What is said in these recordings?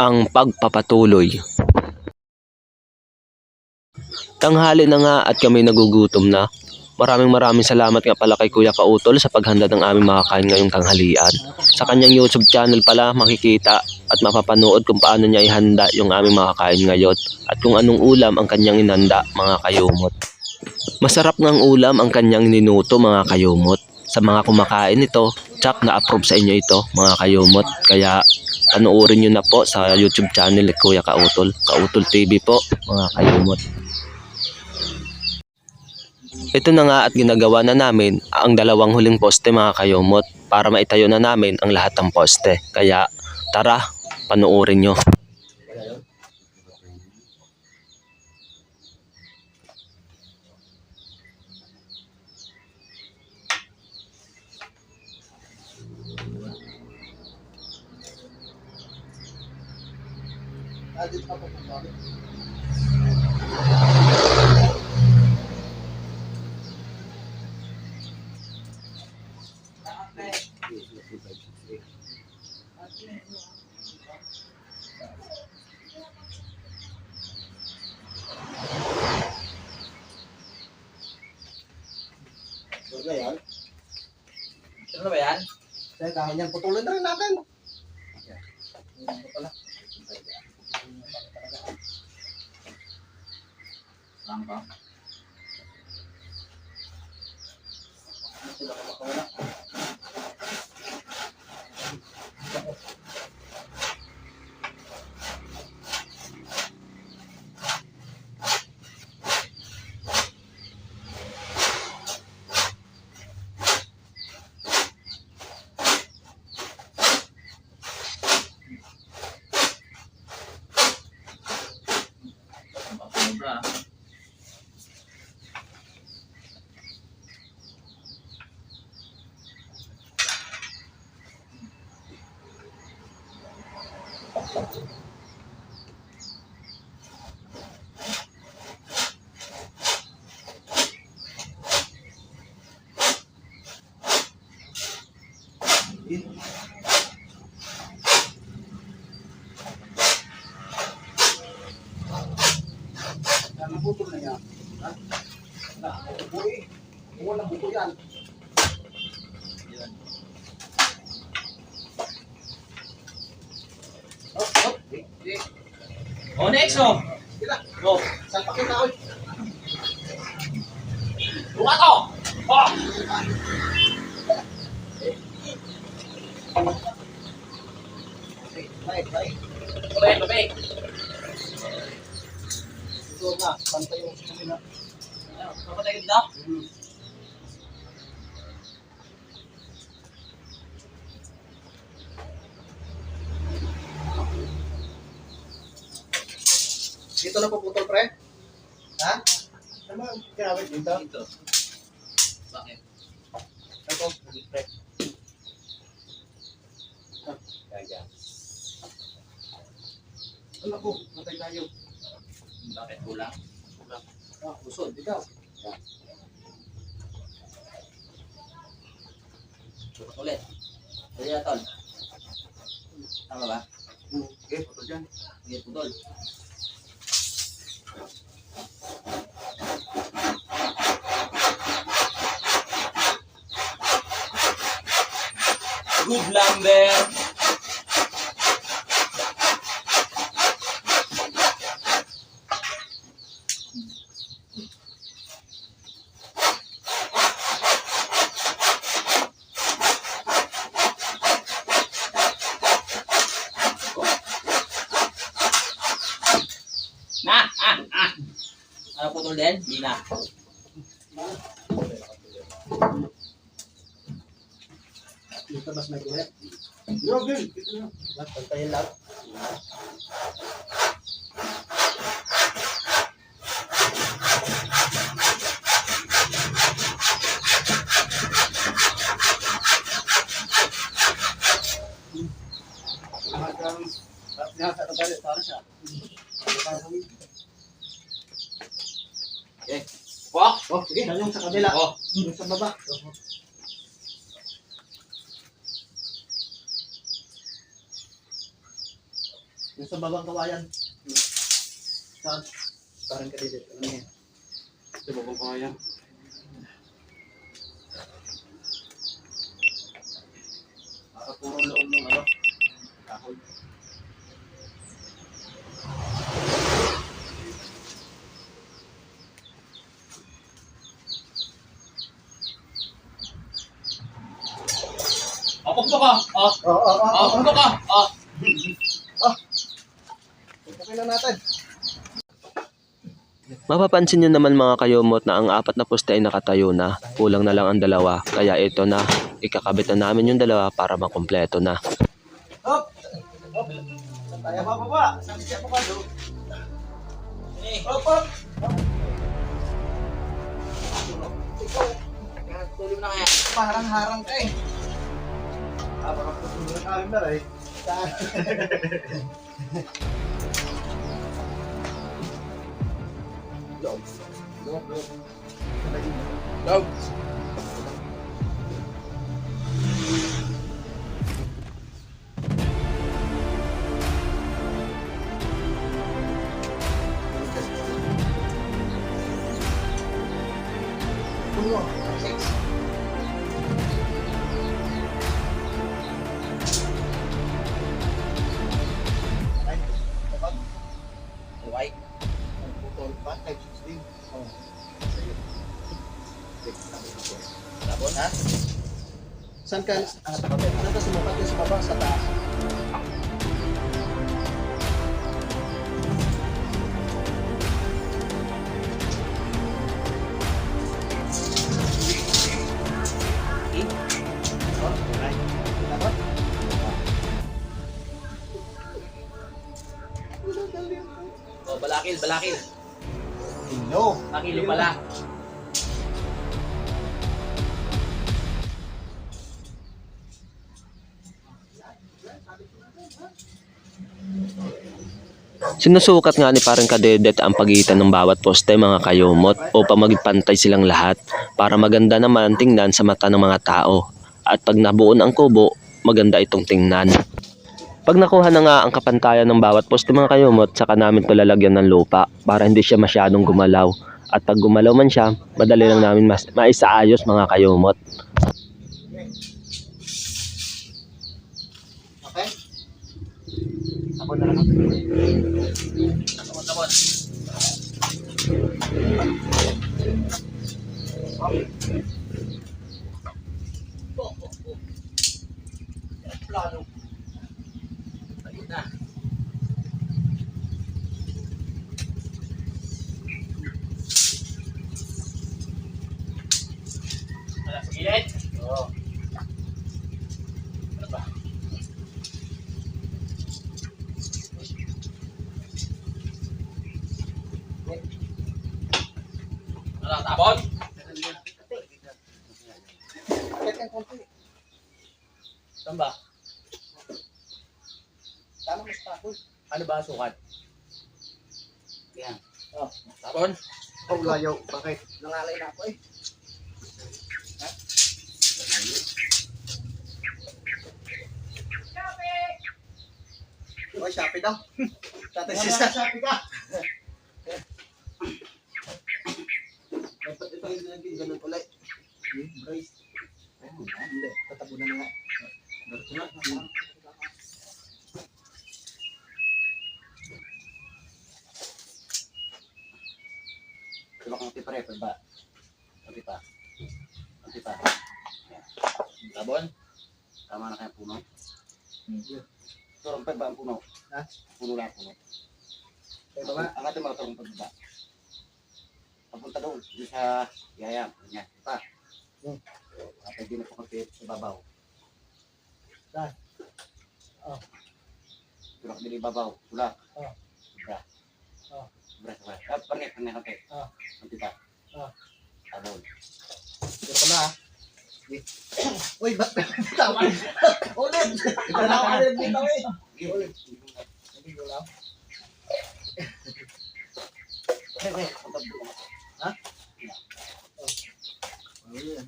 ang pagpapatuloy. Tanghali na nga at kami nagugutom na. Maraming salamat nga pala kay Kuya Kautol sa paghanda ng aming makakain ngayong tanghalian. Sa kanyang YouTube channel pala makikita at mapapanood kung paano niya ihanda yung aming makakain ngayon at kung anong ulam ang kanyang inanda, mga kayumot. Masarap ngang ulam ang kanyang ninuto, mga kayumot. Sa mga kumakain ito, tsak na-approve sa inyo ito, mga kayumot. Kaya panoorin nyo na po sa YouTube channel ni Kuya Kautol. Kautol TV po, mga kayumot. Ito na nga at ginagawa na namin ang dalawang huling poste, mga kayumot, para maitayo na namin ang lahat ng poste. Kaya tara, panoorin nyo. Ano ba yan? Dahil dahil yan, putulin na rin natin. Saan ka? Sobra. Nabutol na yan. Buko eh. Walang buko yan. Oh, next oh! Sila. Go! Saan pa kita oy? Buka to! Oh! Baik, baik. Babay, babay! Ito na, pantay yung sumina. Papatay ka dito? Dito na puputol, pre? Ha? Ano ang kinawit dito? Dito. Bakit? Ito, pre. Kaya. Ano ko? Matay tayo. Bakit kulang? Usod, ikaw. Tutok ulit. Pwede na tol. Tama ba? Okay, putol dyan. Hindi putol. Good lumber! Ano putol din? Hindi na. Dito mas may kulit. Okay, dito na. Pantayin lang. Okay. Walk! Oh, sige, yung sa kabila. Oh. Yung sa baba. Yung sa babang kawayan. Saan? Parang kadidit. Ano yan? Sa babang kawayan. Para puro loob ng ano. Kahoy. Punto ka. Punto ka. Okay na natin. Mapapansin nyo naman mga kayumot na ang 4 na poste ay nakatayo na. Kulang na lang ang 2. Kaya ito na. Ikakabit na namin yung 2 para makumpleto na. Hop! Hop! Tayo bababa. Sabi siya pa do. Hop! Hop! Tuloy mo na kaya. Parang-harang ka eh. Baka puso na kami na rin. Go. Puno. White. Putol pa, type 16. Oh. Tapos ha? Saan ka? Ano ka sumukat yung sa baba? Sa taas. Dapat? Oh, balakil. Hello. Nakilo pala. Sinusukat nga ni parang kadedet ang pagitan ng bawat poste mga kayumot upang maging pantay silang lahat para maganda naman tingnan sa mata ng mga tao. At pag nabuo ang kubo, maganda itong tingnan. Pag nakuha na nga ang kapantayan ng bawat poste mga kayumot, saka namin ito lalagyan ng lupa para hindi siya masyadong gumalaw. At pag gumalaw man siya, madali lang namin maisaayos mga kayumot. Okay? Ako na lang. Tapos. Plano. Ayun na. Wala sa gilid. Oo. Ano ba? Wala tapon? Akit ang konti. Saan ba? Tama mas tapoy. Ano ba ang sukat? Yan. Oh. Tapon? Oh, layo. Bakit? Nangalay na ako eh. Ha? Oh, Shopee daw. Tatay si Shopee ka. Dapat ito yung naging ganun ulit. Brace. Hindi, tatabunan na nga. Diretso na. Diba kung tipa-record ba? Pati pa. Tapon? Tama na kaya puno? Turumpad ba ang puno? Ha? Puno lang puno. Ito nga. Ang ating mga turumpad ba? Papunta doon sa yayang. Ganyan. Pa. Pwede na po kapit sa babaw. Saan? Oh. Tulak din ibabaw. Tulak. Oh. Sobra. Oh. Sobra. Pangit kapit. Oh. Pati pa. Oh. Tabon. Ito pala ah. Uy, ba't tama? Ulit! Ito na ako ulit dito eh. Ulit. Hindi ko lang. Ha? Oh. Ayan.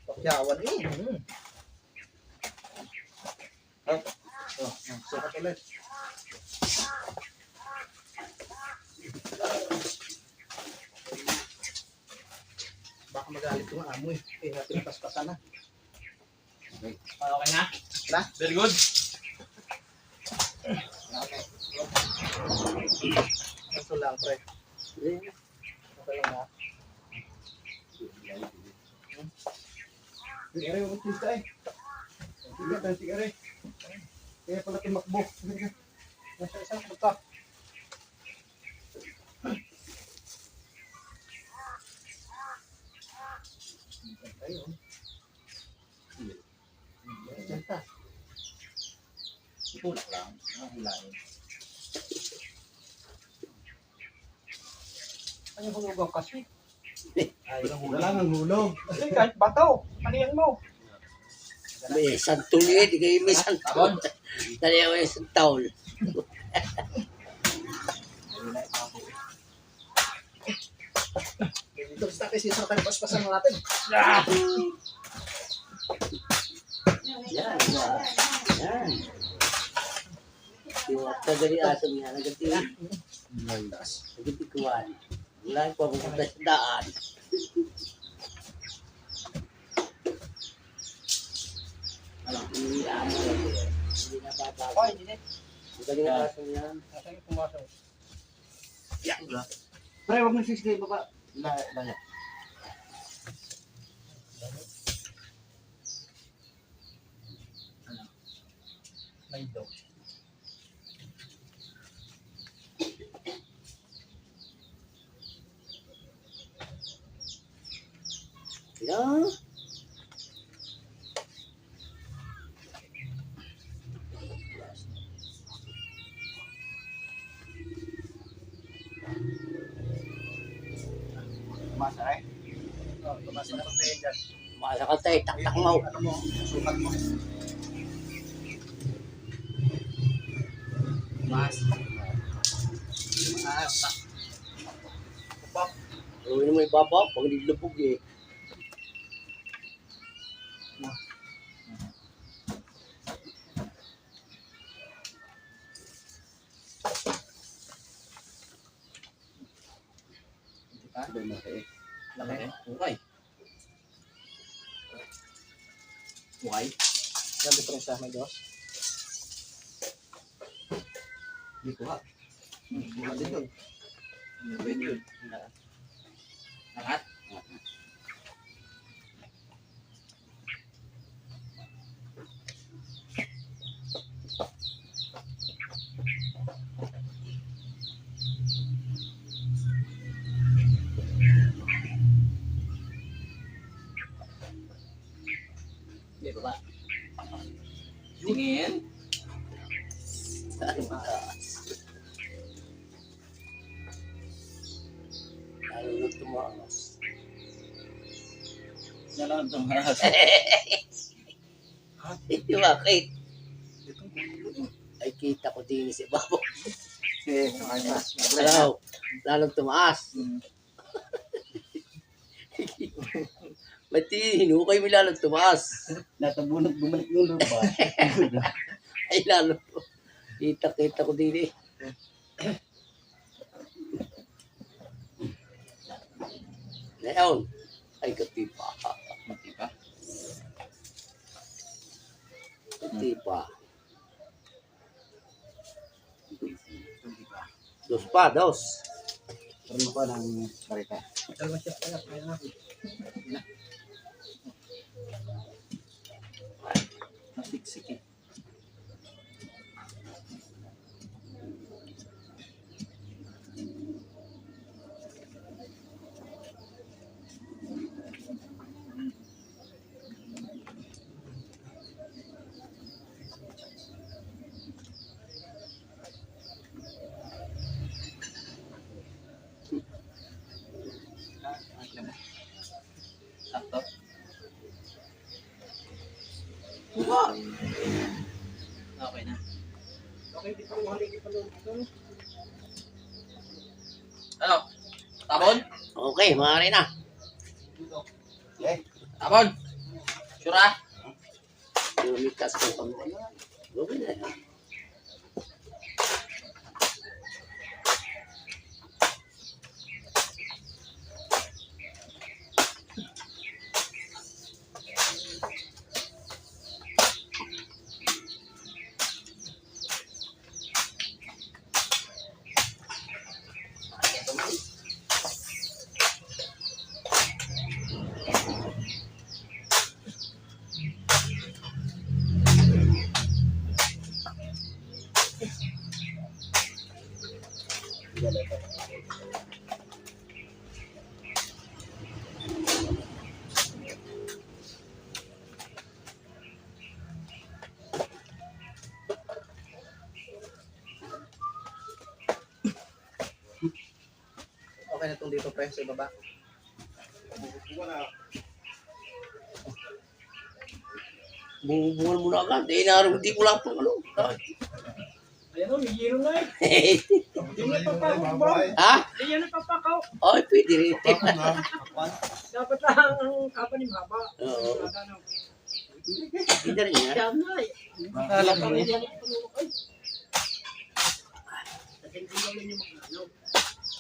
Pakyawan eh. Sukat ulit. Baka magalit yung amo eh. Kaya pinapaspasan na. Okay na? Na? Very good. Okay. Ito lang, pre. Okay lang ha. Sige, huwag pista eh. Sige, re. Kaya pala tumakbo. Sige. Nasa isang bata. Ayun. Senta. Tulak lang. Hilahin. Ano yung hulugaw kasi? Wala nang hulog. Kasi kahit bataw, paniyan mo. May isang tuloy, di kayo may isang taon. Dali ako isang taon. Dito sa tayo sisar tayo paspasan natin. Yan. Yan. Yung tagari aso niya, nagati. Nagati kuwan. Wala ko pupunta sa daan. Hindi aso. Hindi na bata. Oy, hindi. Ang galing ang aso niya. Nasaan yung pumasok? Pre, huwag mo sisigay baba. Layak. May daw. Yan. Tumasa eh. Tumasa na tayo dyan. Masa ka tayo, taktak mo. Ano mo? Sukat mo. Mas. Gawin mo yung baba, pag nilubog eh. Doon mo eh. Laki. Okay. Okay. Yan diferensya may dos. Hindi ko ha. Bukan din yun. Pwede yun. Lahat? Hindi ba ba? Tingin. Lalo na tumakas. Nalang tumaras. Hindi bakit? Ay kita ko din si Babo. Eh, okay na. Hello, lalong tumaas. Mati, hinukay mo lalong tumaas. Natabunog, bumalik yung lupa. Ay lalo. Kita ko din eh. Ngayon, ay katipa. Matipa. Katipa. Dos pa, dos. Karoon pa ng barita. Dalawa siya. Kaya na. Nasiksik eh. Sakto. Okay na. Okay, di pa haligi pa doon. Ano? Tabon? Okay, maaari na. Tabon! Sure ah? Lumikas ko pa mo. Okay na yan. Okay na itong dito, pre, sa baba. Bubungan mo na agad. Eh, naroon, hindi mo lang pang ano. Ayan o, may yero na eh. Hindi na papakaw ba? Ha? Hindi na papakaw. Ay, pwede rin. Dapat lang ang kapa ni Maba. Oo. Hindi rin yan. Yan na eh. Akala ko Hindi eh. yan ang panunukay. Kasi hindi lang yung magkano.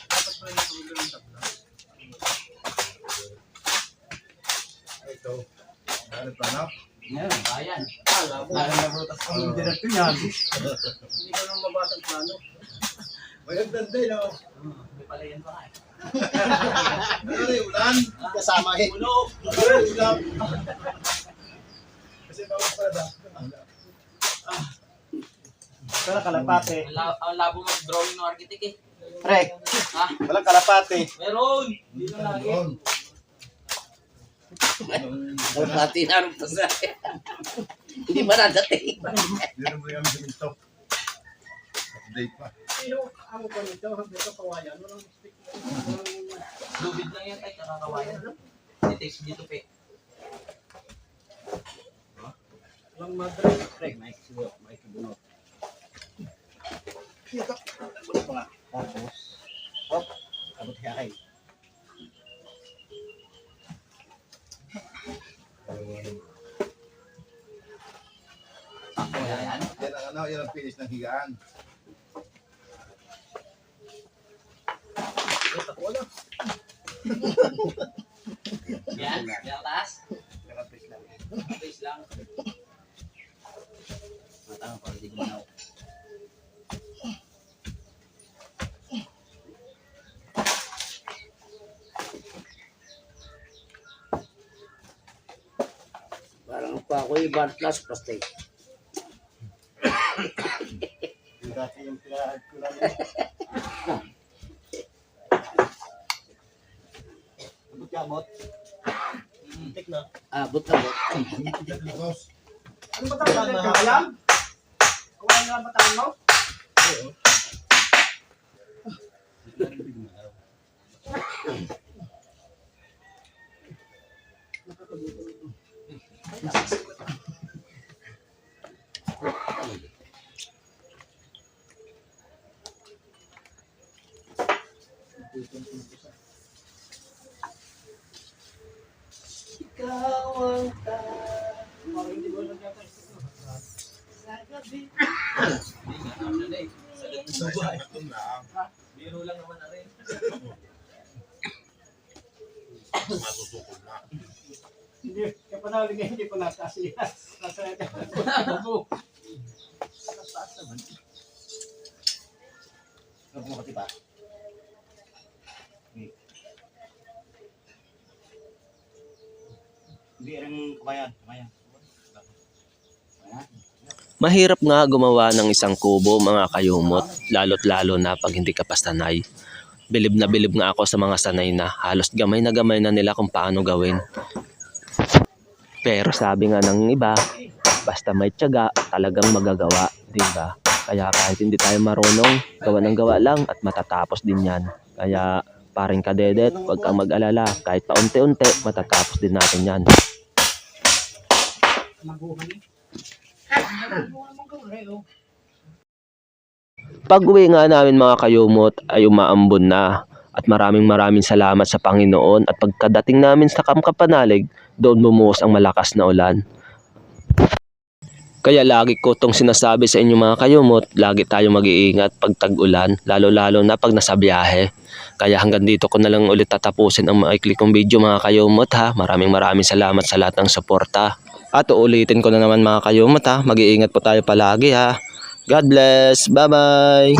Dapat pa rin ang panunukay ng tabla. Ito. Ano pa na? Yan, bayan. Alam mo, Lalo na brutas ko yung direkto yan. hindi ka nang mabasa ang plano. May agdanday na. May pala yan pa nga. Ano rin, ulan? Kasama eh. Ulo! Ulan. Kasi bawang pala. Pero kalapate. Ang labo mag-drawing ng architect eh. Pre, Ha? walang kalapate. Meron! Hindi na lagi. Pati naroon pa sa hindi ba nadating? Hindi mo yung siminto. Update pa. Sino ang ko nito? Dito kawayan. Walang stick. Lubid lang yan tayo. Nakakawayan. Titex dito pe. Walang madre. Pre, may kibunot. Ito. Bulit pa nga. Tapos. Hop. Abot hiyakay. Yan. Yan ang ano, yan ang finish ng higaan. Yan. Yan taas. Kalapis lang. Base lang. Matama para di gumanaw. Parang pa ako yung bad plus prostate. Yung dati yung pinahag ko lang. Abot ka, abot. Tik na. Abot na bot. Boss, Ano ba tayo? Kawayan? Kawayan lang ba tayo mo? Ikaw ang Parang hindi ko lang yata. sa gabi. isa ito lang. Biro lang naman na rin. Masusukod na. Hindi, kaya pa nalig hindi ko nakasi. Nasaya ka. Bago. Huwag mo katipa. Hindi rin kumayan. Kumayan. Mahirap nga gumawa ng isang kubo mga kayumot, lalo't lalo na pag hindi ka pa sanay. Bilib na bilib nga ako sa mga sanay na halos gamay na nila kung paano gawin. Pero sabi nga ng iba, basta may tiyaga, talagang magagawa, di ba? Kaya kahit hindi tayo marunong, gawa ng gawa lang at matatapos din yan. Kaya paring kadedet, huwag kang mag-alala, kahit paunti-unti, matatapos din natin yan. Pag-uwi nga namin mga kayumot ay umaambon na at maraming salamat sa Panginoon at pagkadating namin sa Kamkapanalig, doon bumuhos ang malakas na ulan. Kaya lagi ko itong sinasabi sa inyo mga kayumot, lagi tayo mag-iingat pag tag-ulan, lalo-lalo na pag nasa biyahe. Kaya hanggang dito ko na lang ulit tatapusin ang maikli kong video mga kayumot ha. Maraming salamat sa lahat ng suporta. At uulitin ko na naman mga kayumot ha, mag-iingat po tayo palagi ha. God bless, bye-bye!